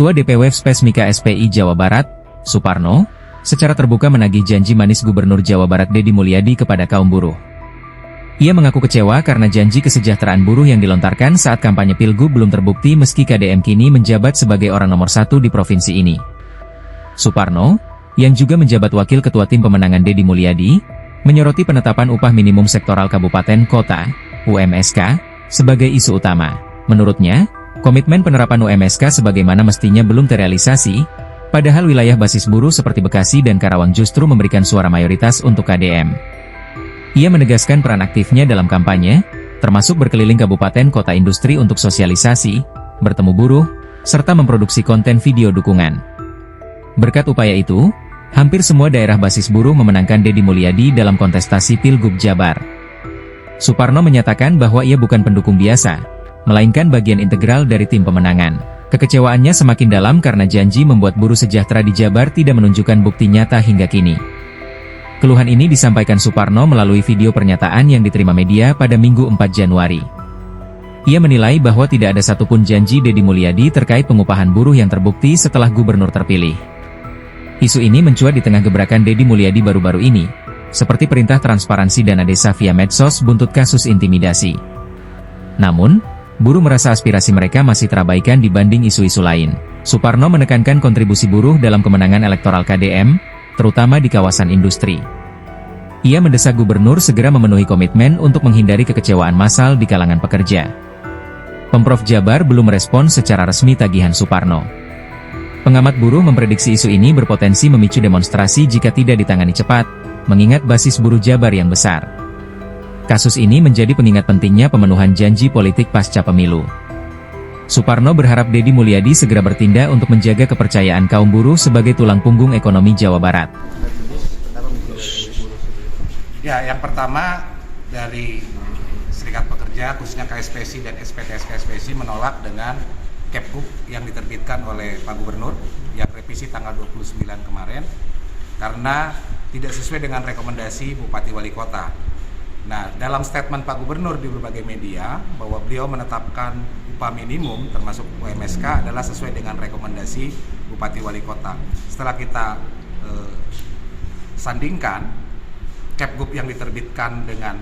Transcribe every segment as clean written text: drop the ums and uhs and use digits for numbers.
Ketua DPW Spesmika SPI Jawa Barat, Suparno, secara terbuka menagih janji manis Gubernur Jawa Barat Deddy Mulyadi kepada kaum buruh. Ia mengaku kecewa karena janji kesejahteraan buruh yang dilontarkan saat kampanye Pilgub belum terbukti meski KDM kini menjabat sebagai orang nomor 1 di provinsi ini. Suparno, yang juga menjabat Wakil Ketua Tim Pemenangan Deddy Mulyadi, menyoroti penetapan upah minimum sektoral kabupaten kota, UMSK, sebagai isu utama. Menurutnya, komitmen penerapan UMSK sebagaimana mestinya belum terrealisasi, padahal wilayah basis buruh seperti Bekasi dan Karawang justru memberikan suara mayoritas untuk KDM. Ia menegaskan peran aktifnya dalam kampanye, termasuk berkeliling kabupaten kota industri untuk sosialisasi, bertemu buruh, serta memproduksi konten video dukungan. Berkat upaya itu, hampir semua daerah basis buruh memenangkan Deddy Mulyadi dalam kontestasi Pilgub Jabar. Suparno menyatakan bahwa ia bukan pendukung biasa, melainkan bagian integral dari tim pemenangan. Kekecewaannya semakin dalam karena janji membuat buruh sejahtera di Jabar tidak menunjukkan bukti nyata hingga kini. Keluhan ini disampaikan Suparno melalui video pernyataan yang diterima media pada Minggu 4 Januari. Ia menilai bahwa tidak ada satupun janji Deddy Mulyadi terkait pengupahan buruh yang terbukti setelah gubernur terpilih. Isu ini mencuat di tengah gebrakan Deddy Mulyadi baru-baru ini, seperti perintah transparansi dana desa via medsos buntut kasus intimidasi. Namun, buruh merasa aspirasi mereka masih terabaikan dibanding isu-isu lain. Suparno menekankan kontribusi buruh dalam kemenangan elektoral KDM, terutama di kawasan industri. Ia mendesak gubernur segera memenuhi komitmen untuk menghindari kekecewaan massal di kalangan pekerja. Pemprov Jabar belum merespon secara resmi tagihan Suparno. Pengamat buruh memprediksi isu ini berpotensi memicu demonstrasi jika tidak ditangani cepat, mengingat basis buruh Jabar yang besar. Kasus ini menjadi pengingat pentingnya pemenuhan janji politik pasca pemilu. Suparno berharap Deddy Mulyadi segera bertindak untuk menjaga kepercayaan kaum buruh sebagai tulang punggung ekonomi Jawa Barat. Ya, yang pertama dari Serikat Pekerja, khususnya KSPSI dan SPTS KSPSI menolak dengan Kepgub yang diterbitkan oleh Pak Gubernur yang revisi tanggal 29 kemarin karena tidak sesuai dengan rekomendasi Bupati Wali Kota. Nah, dalam statement Pak Gubernur di berbagai media bahwa beliau menetapkan upah minimum termasuk UMSK adalah sesuai dengan rekomendasi Bupati Wali Kota. Setelah kita sandingkan Kepgub yang diterbitkan dengan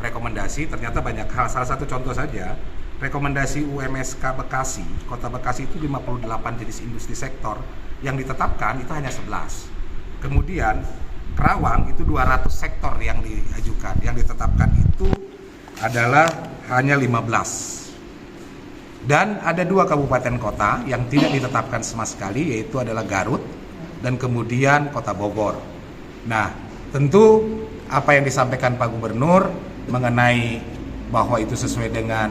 rekomendasi, ternyata banyak hal. Salah satu contoh saja, rekomendasi UMSK Bekasi, Kota Bekasi itu 58 jenis industri sektor, yang ditetapkan itu hanya 11. Kemudian Karawang itu 200 sektor yang diajukan, yang ditetapkan itu adalah hanya 15. Dan ada 2 kabupaten kota yang tidak ditetapkan sama sekali, yaitu adalah Garut dan kemudian Kota Bogor. Nah, tentu apa yang disampaikan Pak Gubernur mengenai bahwa itu sesuai dengan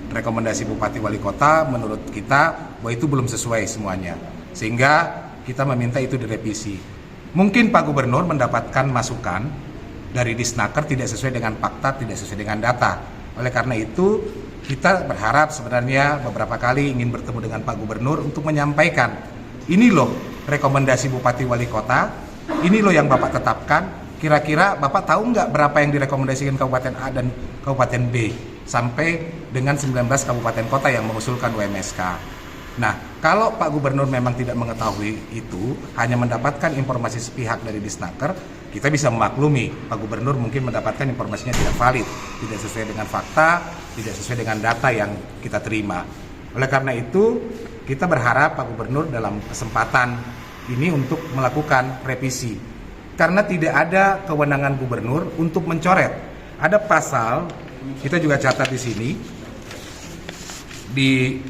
rekomendasi Bupati Wali Kota, menurut kita bahwa itu belum sesuai semuanya. Sehingga kita meminta itu direvisi. Mungkin Pak Gubernur mendapatkan masukan dari Disnaker tidak sesuai dengan fakta, tidak sesuai dengan data. Oleh karena itu, kita berharap sebenarnya beberapa kali ingin bertemu dengan Pak Gubernur untuk menyampaikan, ini loh rekomendasi Bupati Wali Kota, ini loh yang Bapak tetapkan, kira-kira Bapak tahu nggak berapa yang direkomendasikan Kabupaten A dan Kabupaten B, sampai dengan 19 kabupaten kota yang mengusulkan UMSK. Nah, kalau Pak Gubernur memang tidak mengetahui itu, hanya mendapatkan informasi sepihak dari Disnaker, kita bisa memaklumi Pak Gubernur mungkin mendapatkan informasinya tidak valid, tidak sesuai dengan fakta, tidak sesuai dengan data yang kita terima. Oleh karena itu, kita berharap Pak Gubernur dalam kesempatan ini untuk melakukan revisi. Karena tidak ada kewenangan gubernur untuk mencoret. Ada pasal, kita juga catat di sini, di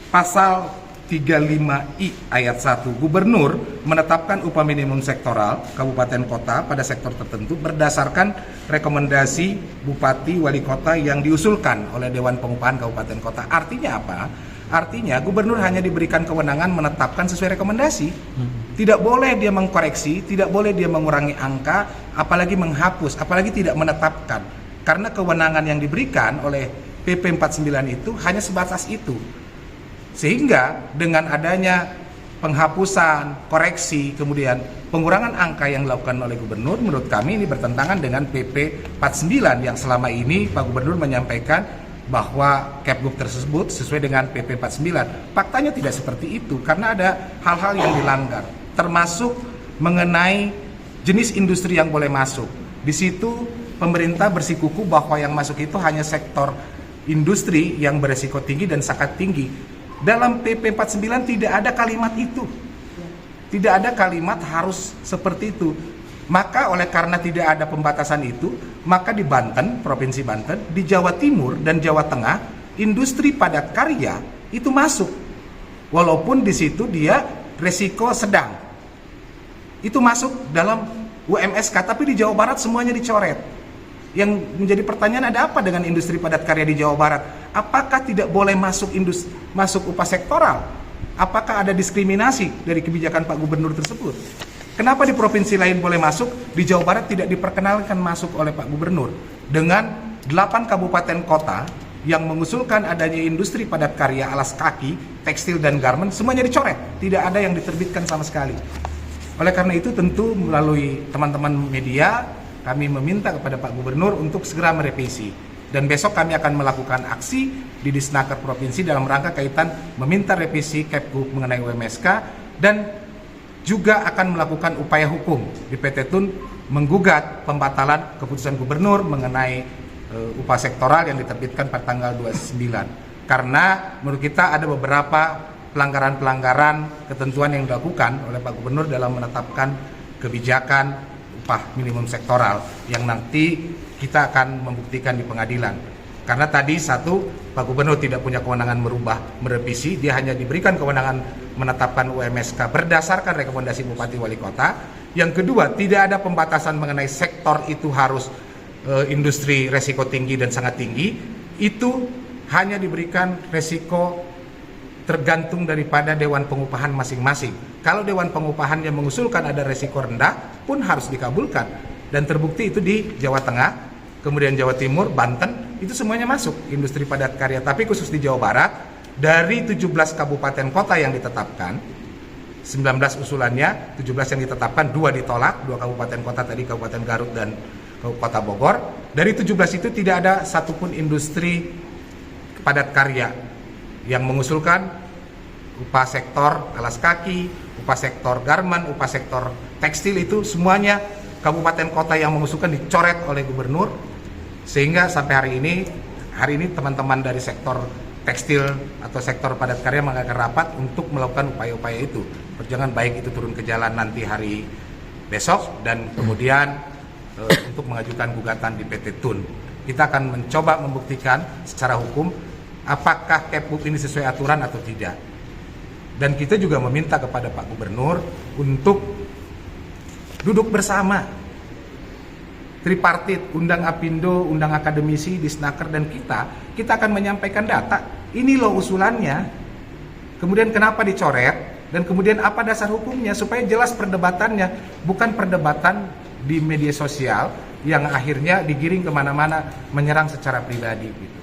pasal 35I ayat 1, Gubernur menetapkan upah minimum sektoral kabupaten kota pada sektor tertentu berdasarkan rekomendasi Bupati Wali Kota yang diusulkan oleh Dewan Pengupahan Kabupaten Kota. Artinya apa? Artinya gubernur hanya diberikan kewenangan menetapkan sesuai rekomendasi. Tidak boleh dia mengkoreksi, tidak boleh dia mengurangi angka, apalagi menghapus, apalagi tidak menetapkan. Karena kewenangan yang diberikan oleh PP 49 itu hanya sebatas itu. Sehingga dengan adanya penghapusan, koreksi, kemudian pengurangan angka yang dilakukan oleh gubernur, menurut kami ini bertentangan dengan PP 49 yang selama ini Pak Gubernur menyampaikan bahwa Kepgub tersebut sesuai dengan PP 49. Faktanya tidak seperti itu karena ada hal-hal yang dilanggar, termasuk mengenai jenis industri yang boleh masuk. Di situ pemerintah bersikukuh bahwa yang masuk itu hanya sektor industri yang beresiko tinggi dan sangat tinggi. Dalam PP 49 tidak ada kalimat itu. Tidak ada kalimat harus seperti itu. Maka oleh karena tidak ada pembatasan itu, maka di Banten, Provinsi Banten, di Jawa Timur dan Jawa Tengah, industri padat karya itu masuk. Walaupun di situ dia resiko sedang. Itu masuk dalam UMSK, tapi di Jawa Barat semuanya dicoret. Yang menjadi pertanyaan, ada apa dengan industri padat karya di Jawa Barat? Apakah tidak boleh masuk upah sektoral? Apakah ada diskriminasi dari kebijakan Pak Gubernur tersebut? Kenapa di provinsi lain boleh masuk, di Jawa Barat tidak diperkenalkan masuk oleh Pak Gubernur? Dengan 8 kabupaten kota yang mengusulkan adanya industri padat karya alas kaki, tekstil dan garment, semuanya dicoret. Tidak ada yang diterbitkan sama sekali. Oleh karena itu tentu melalui teman-teman media, kami meminta kepada Pak Gubernur untuk segera merevisi. Dan besok kami akan melakukan aksi di Disnaker Provinsi dalam rangka kaitan meminta revisi Kepgub mengenai UMSK, dan juga akan melakukan upaya hukum di PT Tun menggugat pembatalan keputusan gubernur mengenai upah sektoral yang diterbitkan pada tanggal 29. Karena menurut kita ada beberapa pelanggaran-pelanggaran ketentuan yang dilakukan oleh Pak Gubernur dalam menetapkan kebijakan upah minimum sektoral yang nanti kita akan membuktikan di pengadilan. Karena tadi satu, Pak Gubernur tidak punya kewenangan merevisi, dia hanya diberikan kewenangan menetapkan UMSK berdasarkan rekomendasi Bupati Wali Kota. Yang kedua, tidak ada pembatasan mengenai sektor itu harus industri resiko tinggi dan sangat tinggi. Itu hanya diberikan resiko tergantung daripada Dewan Pengupahan masing-masing. Kalau Dewan Pengupahannya mengusulkan ada resiko rendah pun harus dikabulkan. Dan terbukti itu di Jawa Tengah, kemudian Jawa Timur, Banten, itu semuanya masuk industri padat karya. Tapi khusus di Jawa Barat, dari 17 kabupaten kota yang ditetapkan, 19 usulannya, 17 yang ditetapkan, 2 ditolak, 2 kabupaten kota tadi, Kabupaten Garut dan Kota Bogor. Dari 17 itu tidak ada satupun industri padat karya yang mengusulkan upah sektor alas kaki, upah sektor garment, upah sektor tekstil, itu semuanya kabupaten kota yang mengusulkan dicoret oleh gubernur. Sehingga sampai hari ini teman-teman dari sektor tekstil atau sektor padat karya mengadakan rapat untuk melakukan upaya-upaya itu. Perjuangan baik itu turun ke jalan nanti hari besok, dan kemudian untuk mengajukan gugatan di PT Tun. Kita akan mencoba membuktikan secara hukum apakah Kepgub ini sesuai aturan atau tidak. Dan kita juga meminta kepada Pak Gubernur untuk duduk bersama, tripartit, undang Apindo, undang akademisi, Disnaker, dan kita akan menyampaikan data. Ini loh usulannya, kemudian kenapa dicoret, dan kemudian apa dasar hukumnya, supaya jelas perdebatannya, bukan perdebatan di media sosial yang akhirnya digiring kemana-mana, menyerang secara pribadi gitu.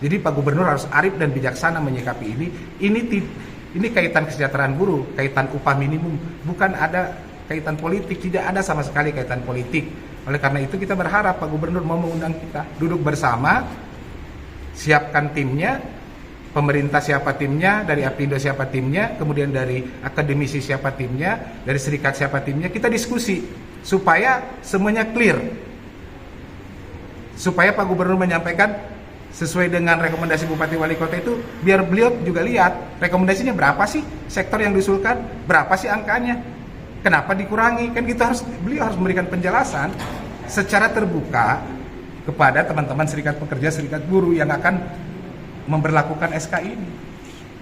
Jadi Pak Gubernur harus arif dan bijaksana menyikapi ini. Ini kaitan kesejahteraan buruh, kaitan upah minimum, bukan ada kaitan politik, tidak ada sama sekali kaitan politik. Oleh karena itu kita berharap Pak Gubernur mau mengundang kita duduk bersama, siapkan timnya, pemerintah siapa timnya, dari Apindo siapa timnya, kemudian dari akademisi siapa timnya, dari serikat siapa timnya, kita diskusi supaya semuanya clear, supaya Pak Gubernur menyampaikan sesuai dengan rekomendasi Bupati Wali Kota itu, biar beliau juga lihat rekomendasinya berapa sih sektor yang diusulkan, berapa sih angkanya, kenapa dikurangi, kan beliau harus memberikan penjelasan secara terbuka kepada teman-teman serikat pekerja, serikat buruh yang akan memberlakukan SK ini.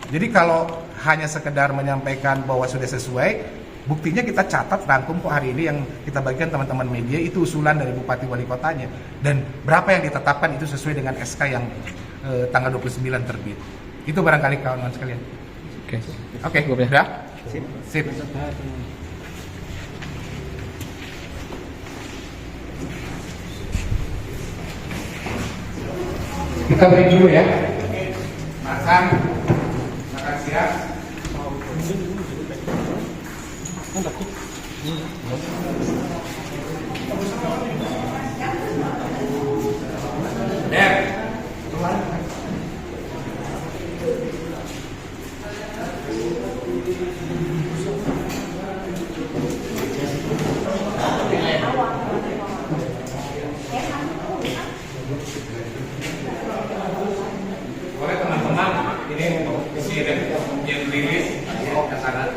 Jadi kalau hanya sekedar menyampaikan bahwa sudah sesuai, buktinya kita catat, rangkum kok hari ini yang kita bagikan teman-teman media, itu usulan dari Bupati Wali Kotanya. Dan berapa yang ditetapkan itu sesuai dengan SK yang tanggal 29 terbit. Itu barangkali kawan-kawan sekalian. Oke, udah? Sip. Kita break dulu ya. Makan siang. Der. Boleh teman-teman, ini untuk isi yang rilis ke sana.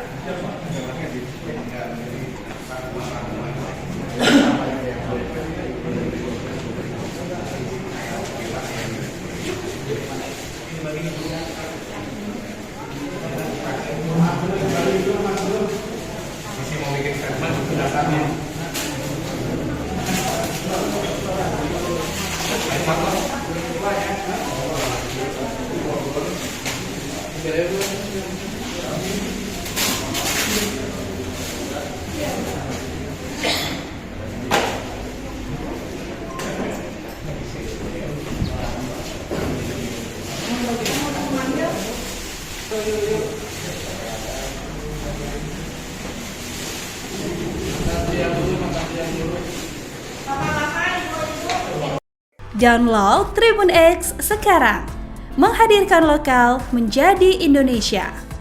Isi mau bikin statement dasarnya. Download Tribun X sekarang, menghadirkan lokal menjadi Indonesia.